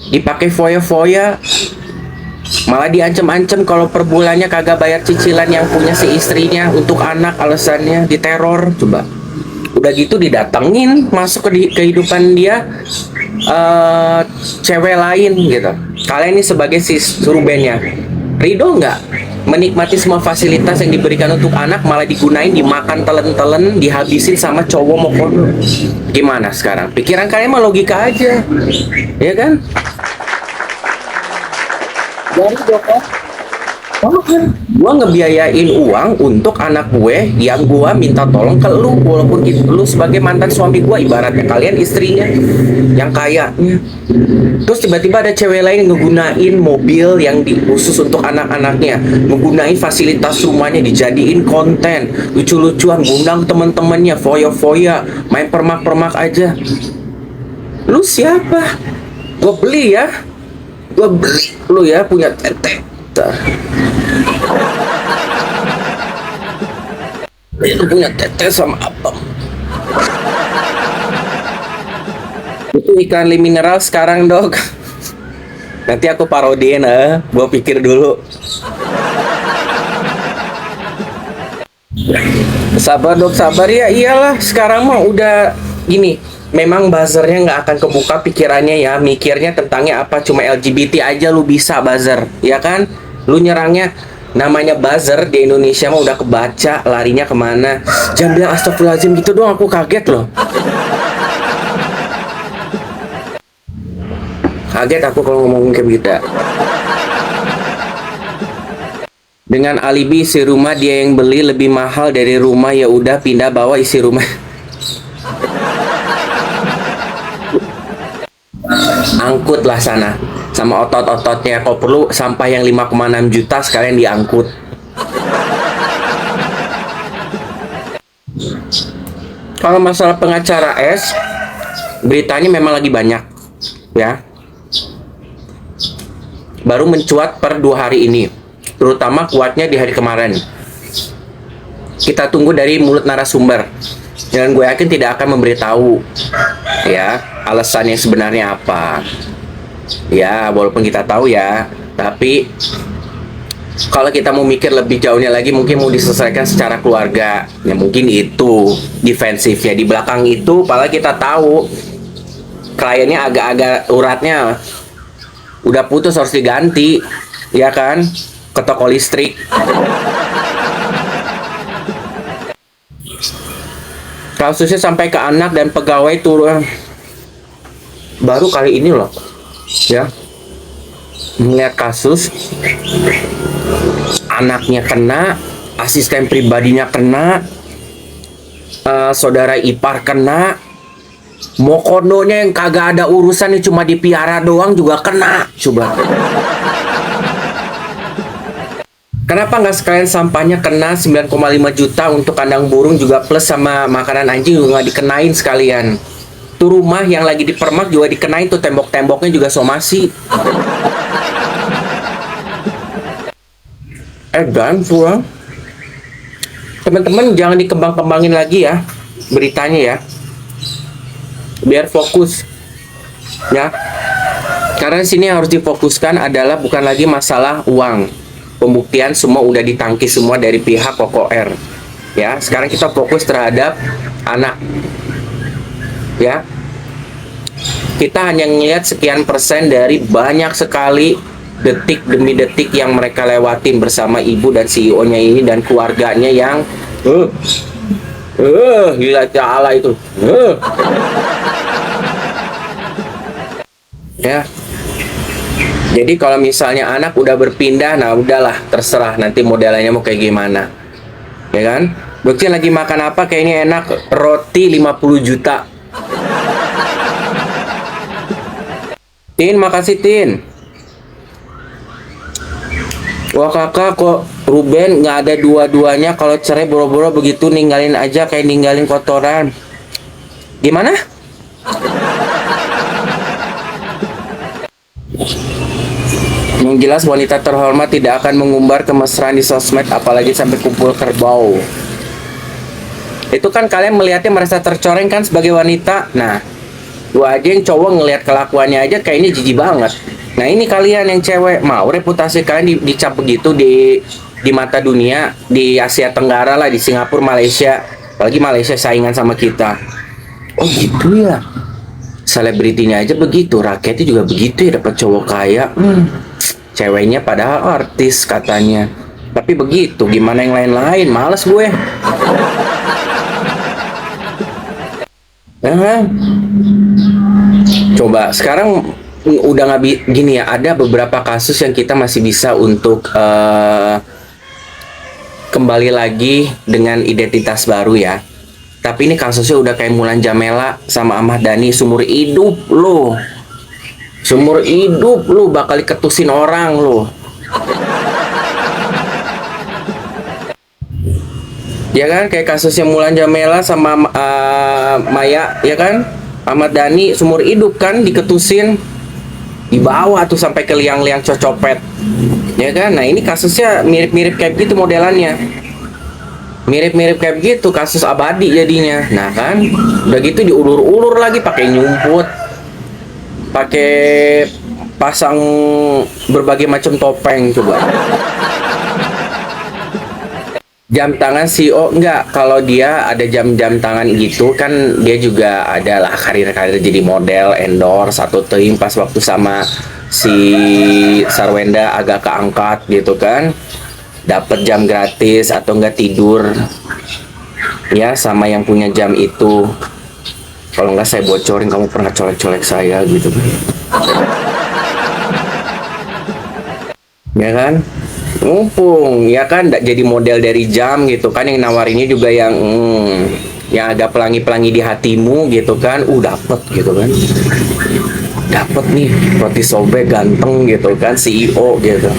dipakai foya-foya, malah diancam-ancam kalau per bulannya kagak bayar cicilan yang punya si istrinya untuk anak, alasannya diteror. Coba udah gitu didatengin masuk ke kehidupan dia cewek lain gitu. Kalian ini sebagai si Rubennya, ridho nggak menikmati semua fasilitas yang diberikan untuk anak, malah digunain, dimakan telen-telen, dihabisin sama cowok mokono? Gimana sekarang? Pikiran kalian mah logika aja, ya kan? Jadi dong, gua ngebiayain uang untuk anak gue yang gua minta tolong ke lu, walaupun itu lu sebagai mantan suami gua, ibaratnya kalian istrinya yang kayanya. Terus tiba-tiba ada cewek lain ngegunain mobil yang khusus untuk anak-anaknya, ngegunain fasilitas rumahnya dijadiin konten lucu-lucuan, ngundang temen-temennya, foya-foya, main permak-permak aja. Lu siapa? Gua beli ya, gua beli lu ya punya tete. Lu punya tete sama abang. Itu iklan mineral sekarang, Dok. Nanti aku parodiin, gua pikir dulu. Sabar, Dok, sabar ya. Iyalah, sekarang mah udah gini. Memang buzzernya nggak akan kebuka pikirannya ya. Mikirnya tentangnya apa? Cuma LGBT aja lu bisa buzzer, ya kan? Lu nyerangnya namanya buzzer di Indonesia mah udah kebaca larinya kemana. Jangan bilang astagfirullahaladzim gitu doang, aku kaget loh. Kaget aku kalau ngomong kayak begitu. Dengan alibi isi rumah dia yang beli lebih mahal dari rumah, ya udah pindah bawa isi rumah. Angkut lah sana sama otot-ototnya, kalau perlu sampah yang 5,6 juta sekalian diangkut. Kalau masalah pengacara S, beritanya memang lagi banyak ya, baru mencuat per 2 hari ini, terutama kuatnya di hari kemarin. Kita tunggu dari mulut narasumber, dan gue yakin tidak akan memberitahu ya alasannya sebenarnya apa. Ya, walaupun kita tahu ya, tapi kalau kita mau mikir lebih jauhnya lagi, mungkin mau diselesaikan secara keluarga. Ya mungkin itu defensifnya. Di belakang itu, apalagi kita tahu kliennya agak-agak uratnya udah putus, harus diganti, ya kan? Ke toko listrik. Kasusnya sampai ke anak dan pegawai turun. Baru kali ini loh ya melihat kasus anaknya kena, asisten pribadinya kena, saudara ipar kena, mokononya yang kagak ada urusannya cuma dipiara doang juga kena. Coba kenapa nggak sekalian sampahnya kena 9,5 juta untuk kandang burung juga, plus sama makanan anjing juga nggak dikenain sekalian. Tuh rumah yang lagi dipermak juga dikenain, tuh tembok-temboknya juga somasi. Dan pulang, teman-teman jangan dikembang-kembangin lagi ya beritanya ya, biar fokus ya. Karena sini harus difokuskan adalah bukan lagi masalah uang. Pembuktian semua udah ditangkis semua dari pihak Koko R ya. Sekarang kita fokus terhadap anak ya. Kita hanya ngelihat sekian persen dari banyak sekali detik demi detik yang mereka lewatin bersama ibu dan CEO-nya ini dan keluarganya yang gila ta'ala itu ya. Jadi kalau misalnya anak udah berpindah, nah udahlah terserah nanti modelannya mau kayak gimana, ya kan? Dokter lagi makan apa? Kayaknya enak, roti 50 juta. Tin, makasih Tin. Wah kakak, kok Ruben nggak ada dua-duanya? Kalau cerai boro-boro begitu, ninggalin aja kayak ninggalin kotoran. Gimana? Yang jelas wanita terhormat tidak akan mengumbar kemesraan di sosmed, apalagi sampai kumpul kerbau. Itu kan kalian melihatnya merasa tercoreng kan sebagai wanita. Nah, Gua aja yang cowok ngelihat kelakuannya aja kayaknya jijik banget. Nah ini kalian yang cewek mau reputasi kalian dicap begitu di mata dunia, di Asia Tenggara lah, di Singapura, Malaysia, apalagi Malaysia saingan sama kita. Oh gitu ya. Selebritinya aja begitu, rakyatnya juga begitu ya, dapat cowok kaya. Ceweknya padahal artis katanya. Tapi begitu, gimana yang lain-lain? Males gue. Nah, coba sekarang udah nggak gini ya, ada beberapa kasus yang kita masih bisa untuk kembali lagi dengan identitas baru ya. Tapi ini kasusnya udah kayak Mulan Jamela sama Ahmad Dhani, seumur hidup lo. Seumur hidup lu bakal diketusin orang lu. Ya kan, kayak kasusnya Mulan Jamela sama Maya, ya kan? Ahmad Dhani seumur hidup kan diketusin, dibawa tuh sampai ke liang-liang cocopet. Ya kan? Nah, ini kasusnya mirip-mirip kayak gitu modelannya. Mirip-mirip kayak gitu, kasus abadi jadinya. Nah, kan? Udah gitu diulur-ulur lagi pakai nyumput. Pakai pasang berbagai macam topeng coba. Jam tangan CEO enggak, kalau dia ada jam-jam tangan gitu kan dia juga adalah karir-karir jadi model, endorse satu tim pas waktu sama si Sarwenda agak keangkat gitu kan. Dapat jam gratis atau enggak tidur ya sama yang punya jam itu. Kalau enggak saya bocorin kamu pernah colek-colek saya gitu. Ya kan? Mumpung ya kan jadi model dari jam gitu kan, yang nawarinnya juga yang agak pelangi-pelangi di hatimu gitu kan, dapet gitu kan, dapet nih roti sobek ganteng gitu kan, CEO gitu.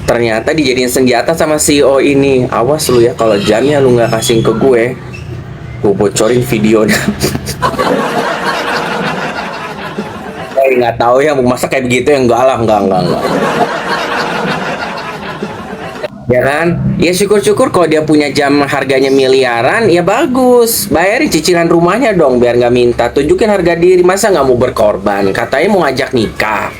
Ternyata dijadiin senjata sama CEO ini. Awas lu ya kalau jamnya lu nggak kasih ke gue bocorin videonya. Nggak tahu ya mau masak kayak begitu ya, enggak lah, enggak. Ya kan? Ya syukur-syukur kalau dia punya jam harganya miliaran, ya bagus. Bayarin cicilan rumahnya dong biar nggak minta. Tunjukin harga diri, masa nggak mau berkorban? Katanya mau ngajak nikah.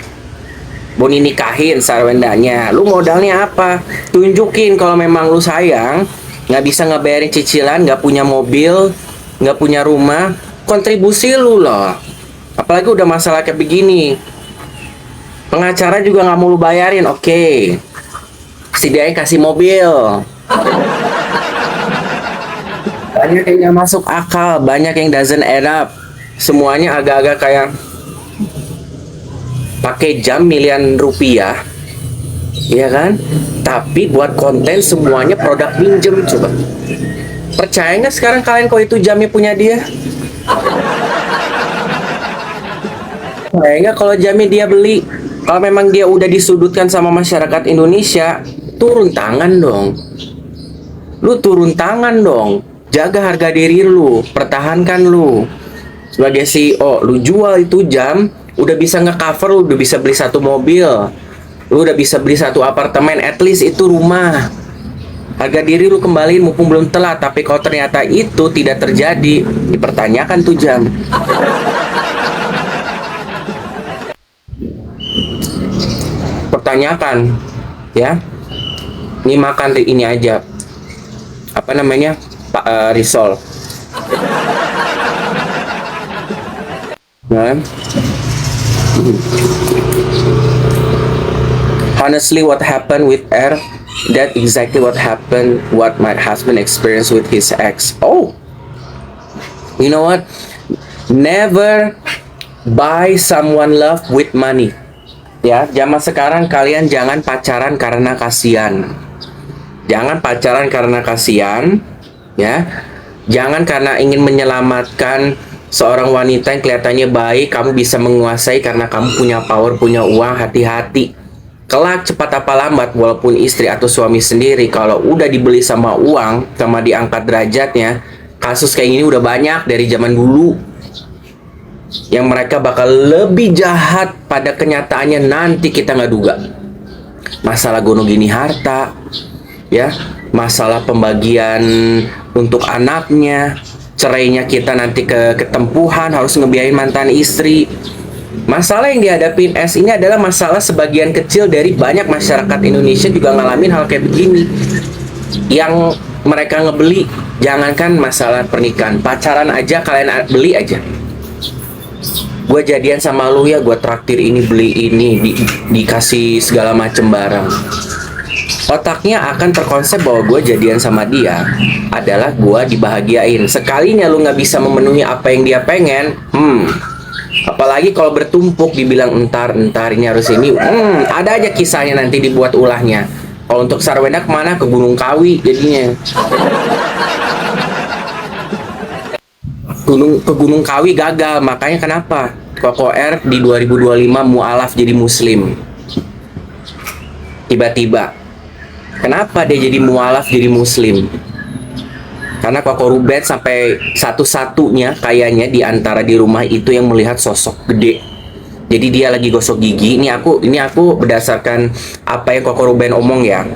Mau nikahin Sarwendanya. Lu modalnya apa? Tunjukin kalau memang lu sayang, nggak bisa ngebayarin cicilan, nggak punya mobil, nggak punya rumah, kontribusi lu loh. Apalagi udah masalah kayak begini. Pengacara juga nggak mau lu bayarin, oke. Si dia kasih mobil. Banyak yang nggak masuk akal, banyak yang doesn't add up. Semuanya agak-agak kayak pakai jam miliaran rupiah, ya kan? Tapi buat konten semuanya produk pinjem coba. Percaya nggak sekarang kalian kalau itu jamnya punya dia? Percaya nggak kalau jamnya dia beli? Kalau memang dia udah disudutkan sama masyarakat Indonesia, turun tangan dong. Lu turun tangan dong. Jaga harga diri lu, pertahankan lu. Sebagai CEO, lu jual itu jam, udah bisa nge-cover, lu udah bisa beli satu mobil. Lu udah bisa beli satu apartemen, at least itu rumah. Harga diri lu kembaliin mumpung belum telat, tapi kalau ternyata itu tidak terjadi, dipertanyakan tuh jam. Pertanyakan, ya. Ini makan ini aja, apa namanya, Pak Risol. Nah. Honestly, what happened with R? That exactly what happened. What my husband experienced with his ex. Oh, you know what? Never buy someone love with money. Ya, zaman sekarang kalian jangan pacaran karena kasihan. Jangan pacaran karena kasihan, ya. Jangan karena ingin menyelamatkan seorang wanita yang kelihatannya baik, kamu bisa menguasai karena kamu punya power, punya uang. Hati-hati. Kelak cepat apa lambat, walaupun istri atau suami sendiri, kalau udah dibeli sama uang, sama diangkat derajatnya, kasus kayak gini udah banyak dari zaman dulu. Yang mereka bakal lebih jahat pada kenyataannya nanti kita nggak duga. Masalah gono gini harta, ya, masalah pembagian untuk anaknya, cerainya kita nanti ketempuhan, harus ngebiayain mantan istri. Masalah yang dihadapin S ini adalah masalah sebagian kecil dari banyak masyarakat Indonesia juga ngalamin hal kayak begini. Yang mereka ngebeli, jangankan masalah pernikahan, pacaran aja kalian beli aja. Gue jadian sama lu ya, gue traktir ini, beli ini, dikasih segala macem barang. Otaknya akan terkonsep bahwa gue jadian sama dia adalah gue dibahagiain. Sekalinya lu nggak bisa memenuhi apa yang dia pengen, apalagi kalau bertumpuk dibilang entar ini harus ini, ada aja kisahnya nanti dibuat ulahnya. Kalau untuk Sarwenda kemana? Ke Gunung Kawi jadinya. Ke Gunung Kawi gagal, makanya kenapa Koko R di 2025 mualaf jadi muslim tiba-tiba. Kenapa dia jadi mualaf jadi muslim? Karena Koko Ruben sampai satu-satunya kayaknya di antara di rumah itu yang melihat sosok gede. Jadi dia lagi gosok gigi. Ini aku berdasarkan apa yang Koko Ruben omong ya.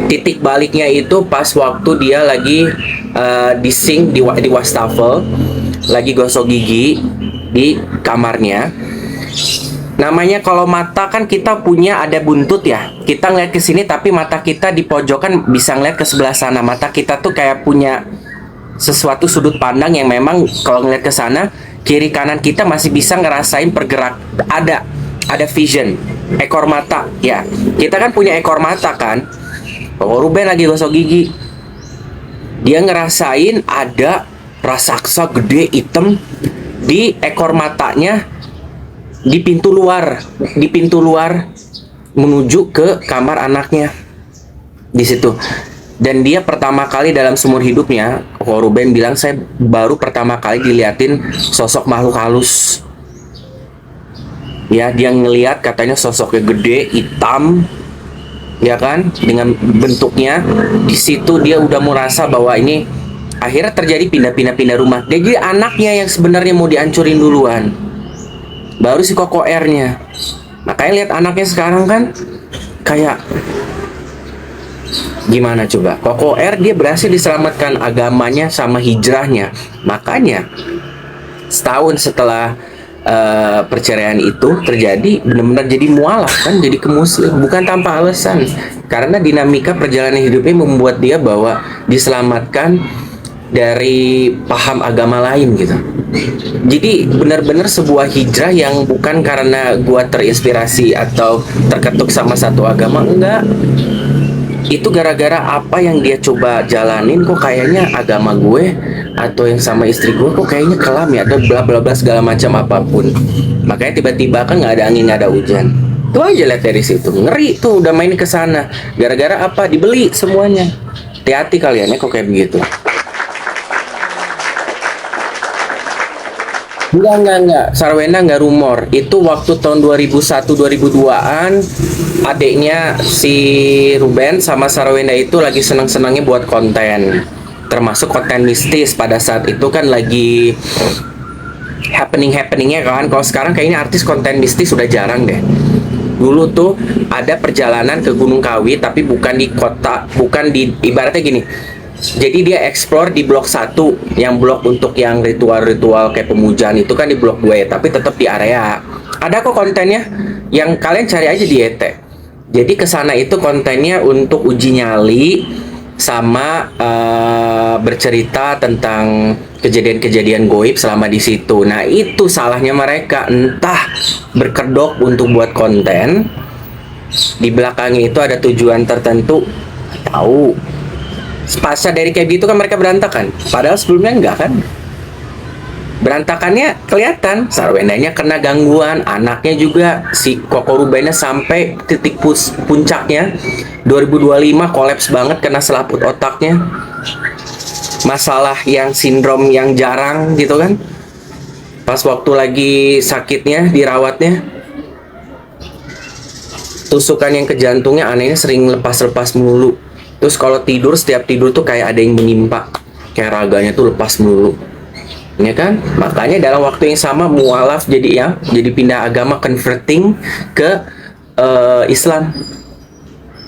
Titik baliknya itu pas waktu dia lagi di sink di wastafel, lagi gosok gigi di kamarnya. Namanya kalau mata kan kita punya ada buntut ya. Kita ngeliat ke sini tapi mata kita di pojokan bisa ngeliat ke sebelah sana. Mata kita tuh kayak punya sesuatu sudut pandang yang memang kalau ngeliat ke sana, kiri kanan kita masih bisa ngerasain pergerak. Ada vision, ekor mata ya. Kita kan punya ekor mata kan. Kalau Ruben lagi gosok gigi, dia ngerasain ada raksasa gede hitam di ekor matanya, di pintu luar menuju ke kamar anaknya di situ. Dan dia pertama kali dalam seumur hidupnya, Ruben bilang, saya baru pertama kali diliatin sosok makhluk halus. Ya, dia ngelihat katanya sosoknya gede, hitam, ya kan, dengan bentuknya. Di situ dia udah merasa bahwa ini akhirnya terjadi pindah rumah. Jadi anaknya yang sebenarnya mau dihancurin duluan, baru si Koko R-nya. Makanya lihat anaknya sekarang kan kayak gimana coba. Koko R dia berhasil diselamatkan agamanya sama hijrahnya. Makanya setahun setelah perceraian itu terjadi, benar-benar jadi mualaf kan, jadi ke muslim, bukan tanpa alasan. Karena dinamika perjalanan hidupnya membuat dia bahwa diselamatkan dari paham agama lain gitu. Jadi benar-benar sebuah hijrah yang bukan karena gua terinspirasi atau terketuk sama satu agama, enggak. Itu gara-gara apa yang dia coba jalanin, kok kayaknya agama gue atau yang sama istri gue kok kayaknya kelam ya, ada bla bla bla segala macam apapun. Makanya tiba-tiba kan nggak ada angin, nggak ada hujan. Tuh aja lihat dari situ, ngeri tuh udah main ke sana. Gara-gara apa? Dibeli semuanya. Hati-hati kalian ya kok kayak begitu. Enggak. Sarwenda nggak rumor. Itu waktu tahun 2001-2002an, adiknya si Ruben sama Sarwenda itu lagi senang-senangnya buat konten. Termasuk konten mistis pada saat itu kan lagi happeningnya kan. Kalau sekarang kayaknya artis konten mistis sudah jarang deh. Dulu tuh ada perjalanan ke Gunung Kawi, tapi bukan di kota, bukan di, ibaratnya gini. Jadi dia explore di blok 1, yang blok untuk yang ritual-ritual kayak pemujaan itu kan di blok 2 ya, tapi tetap di area. Ada kok kontennya, yang kalian cari aja di ET. Jadi kesana itu kontennya untuk uji nyali sama bercerita tentang kejadian-kejadian goib selama di situ. Nah itu salahnya mereka, entah berkedok untuk buat konten, di belakangnya itu ada tujuan tertentu, tahu. Pasca dari kayak gitu kan mereka berantakan. Padahal sebelumnya enggak kan. Berantakannya kelihatan. Sarwendanya kena gangguan, anaknya juga, si Koko Rubennya sampai titik puncaknya 2025 kolaps banget, kena selaput otaknya. Masalah yang sindrom yang jarang gitu kan. Pas waktu lagi sakitnya, dirawatnya, tusukan yang ke jantungnya anehnya sering lepas-lepas mulu. Terus kalau tidur, setiap tidur tuh kayak ada yang menimpa, kayak raganya tuh lepas melulu, ya kan? Makanya dalam waktu yang sama mualaf jadi pindah agama, converting ke Islam.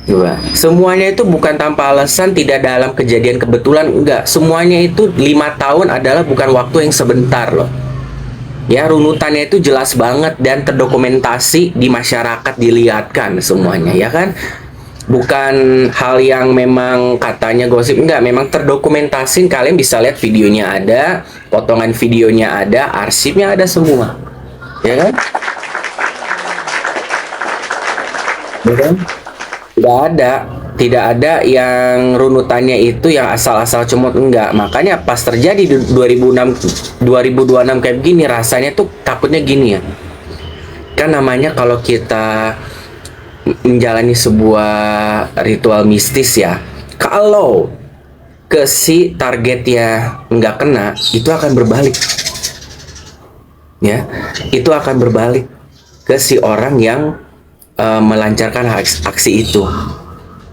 Coba. Semuanya itu bukan tanpa alasan, tidak dalam kejadian kebetulan, enggak. Semuanya itu 5 tahun adalah bukan waktu yang sebentar loh. Ya, runutannya itu jelas banget dan terdokumentasi di masyarakat, dilihatkan semuanya, ya kan? Bukan hal yang memang katanya gosip, enggak, memang terdokumentasi. Kalian bisa lihat videonya ada, potongan videonya ada, arsipnya ada semua, ya kan? Ya kan? Tidak ada yang runutannya itu yang asal-asal comot, enggak. Makanya pas terjadi di 2006 2026 kayak begini, rasanya tuh takutnya gini ya. Kan namanya kalau kita menjalani sebuah ritual mistis ya, kalau ke si target ya nggak kena, itu akan berbalik, ya. Itu akan berbalik ke si orang yang melancarkan aksi itu,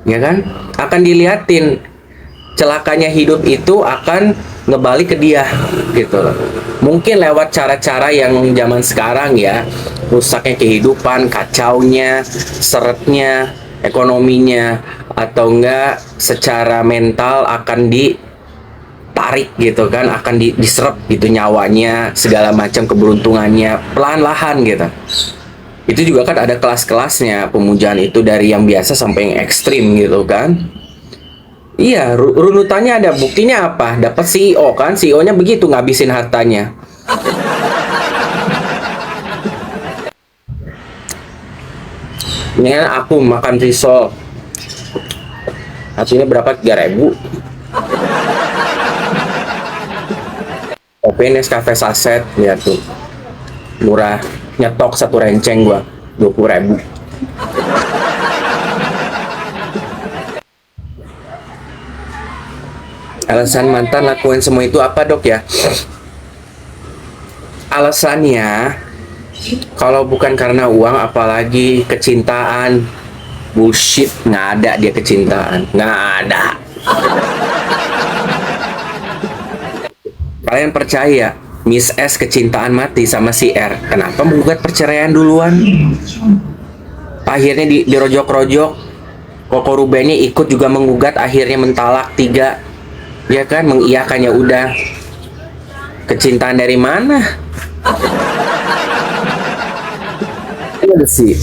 ya kan? Akan dilihatin celakanya hidup itu akan ngebalik ke dia, gitu loh. Mungkin lewat cara-cara yang zaman sekarang ya, rusaknya kehidupan, kacaunya, seretnya, ekonominya, atau enggak secara mental akan ditarik gitu kan, akan diserap gitu nyawanya, segala macam keberuntungannya, pelan-lahan gitu. Itu juga kan ada kelas-kelasnya pemujaan itu, dari yang biasa sampai yang ekstrim gitu kan. Iya, runutannya ada, buktinya apa? Dapat CEO kan, CEO-nya begitu ngabisin hartanya. Ini kan aku makan risol, hasilnya berapa? 3.000. Kopi Nescafe saset, lihat tuh, murah, nyetok satu renceng gua 20.000. Alasan mantan lakuin semua itu apa, dok ya? Alasannya, kalau bukan karena uang, apalagi kecintaan, bullshit, nggak ada dia kecintaan, nggak ada. Kalian percaya Miss S kecintaan mati sama si R? Kenapa menggugat perceraian duluan? Akhirnya dirojok-rojok. Koko Rubennya ikut juga menggugat, akhirnya mentalak 3. Ya kan, mengiyakan, ya udah. Kecintaan dari mana? Iya sih.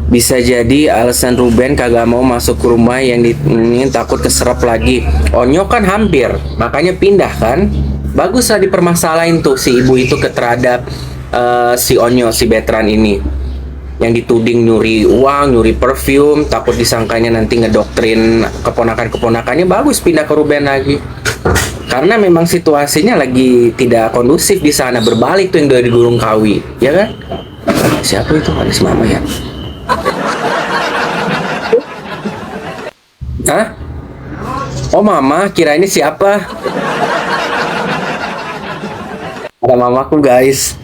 Bisa jadi alasan Ruben kagak mau masuk ke rumah yang ingin, takut keserap lagi. Onyo kan hampir, makanya pindah kan. Bagus lah dipermasalahin tuh si ibu itu terhadap si Onyo, si veteran ini. Yang dituding nyuri uang, nyuri perfume, takut disangkanya nanti ngedoktrin keponakan-keponakannya. Bagus pindah ke Ruben lagi. Karena memang situasinya lagi tidak kondusif di sana, berbalik tuh yang dari Gurung Kawi, ya kan? Siapa itu? Alis mama ya? Hah? Oh mama, kira ini siapa? Ada mamaku guys.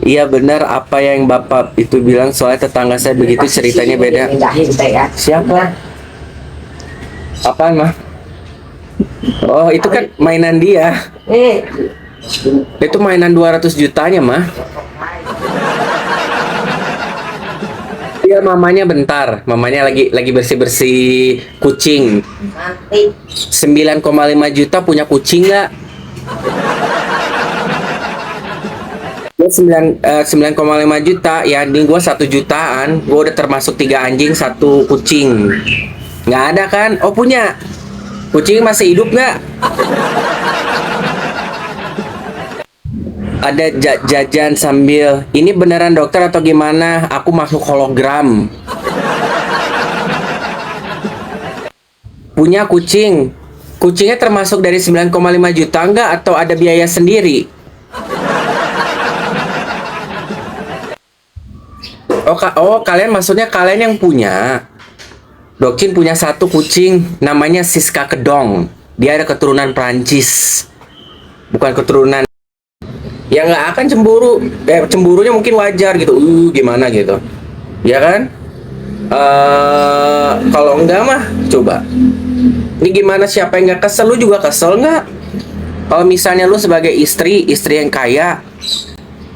Iya benar apa yang bapak itu bilang, soalnya tetangga saya begitu, ceritanya beda. Siapa? Apaan mah? Oh itu kan mainan dia. Itu mainan 200 jutanya mah. Iya mamanya bentar, mamanya lagi bersih-bersih kucing. 9,5 juta punya kucing nggak? Dia 9,5 juta, ya di gua 1 jutaan, gua udah termasuk 3 anjing 1 kucing. Nggak ada kan? Oh punya. Kucing masih hidup nggak? Ada jajan sambil, ini beneran dokter atau gimana? Aku masuk hologram. Punya kucing. Kucingnya termasuk dari 9,5 juta nggak? Atau ada biaya sendiri? Oh, kalian maksudnya kalian yang punya. Dokcin punya 1 kucing, namanya Siska Kedong. Dia ada keturunan Prancis. Bukan keturunan. Ya nggak akan cemburu. Cemburunya mungkin wajar gitu. Gimana gitu. Ya kan? Kalau enggak mah, coba. Ini gimana, siapa yang nggak kesel? Lu juga kesel nggak? Kalau misalnya lu sebagai istri yang kaya,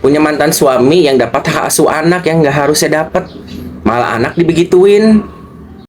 punya mantan suami yang dapat hak asuh anak yang nggak harusnya dapat, malah anak dibegituin.